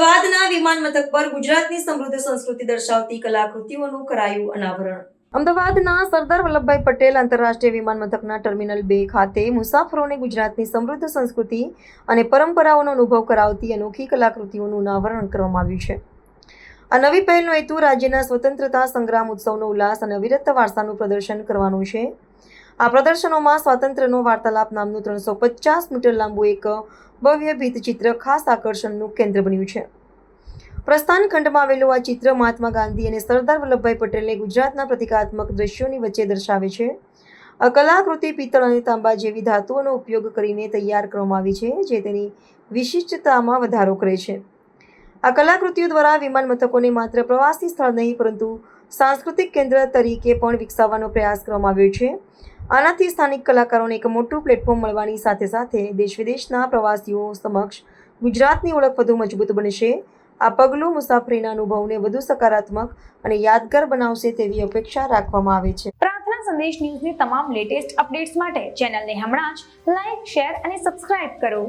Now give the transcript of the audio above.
અમદાવાદના વિમાન મથક પર ગુજરાતની સમૃદ્ધ સંસ્કૃતિ દર્શાવતી કલાકૃતિઓનું કરાયું અનાવરણ. અમદાવાદના સરદાર વલ્લભભાઈ પટેલ આંતરરાષ્ટ્રીય વિમાન મથકના ટર્મિનલ 2 ખાતે મુસાફરોને ગુજરાતની સમૃદ્ધ સંસ્કૃતિ અને પરંપરાઓનો અનુભવ કરાવતી અનોખી કલાકૃતિઓનું અનાવરણ કરવામાં આવ્યું છે. આ નવી પહેલનો હેતુ રાજ્યના સ્વતંત્રતા સંગ્રામ ઉત્સવનો ઉલ્લાસ અને અવિરત વારસાનું પ્રદર્શન કરવાનું છે. આ પ્રદર્શનોમાં સ્વાતંત્ર્યનો વાર્તાલાપ નામનું 350 મીટર લાંબુ એક ભવ્ય ભીંતચિત્ર ખાસ આકર્ષણનું કેન્દ્ર બન્યું છે. પ્રસ્થાન ખંડમાં આવેલું આ ચિત્ર મહાત્મા ગાંધી અને સરદાર વલ્લભભાઈ પટેલને ગુજરાતના પ્રતિકાત્મક દ્રશ્યોની વચ્ચે દર્શાવે છે. આ કલાકૃતિ પિત્તળ અને તાંબા જેવી ધાતુઓનો ઉપયોગ કરીને તૈયાર કરવામાં આવી છે, જે તેની વિશિષ્ટતામાં વધારો કરે છે. આ કલાકૃતિઓ દ્વારા વિમાન મથકોને માત્ર પ્રવાસી સ્થળ નહીં, પરંતુ સાંસ્કૃતિક કેન્દ્ર તરીકે પણ વિકસાવવાનો પ્રયાસ કરવામાં આવ્યો છે. આનાથી સ્થાનિક કલાકારોને એક મોટું પ્લેટફોર્મ મળવાની સાથે સાથે દેશ વિદેશના પ્રવાસીઓ સમક્ષ ગુજરાતની ઓળખ વધુ મજબૂત બનશે. આ પગલું મુસાફરીના અનુભવને વધુ સકારાત્મક અને યાદગાર બનાવશે તેવી અપેક્ષા રાખવામાં આવે છે. પ્રાર્થના સંદેશ ન્યૂઝની તમામ લેટેસ્ટ અપડેટ્સ માટે ચેનલને હમણાં જ લાઈક, શેર અને સબસ્ક્રાઇબ કરો.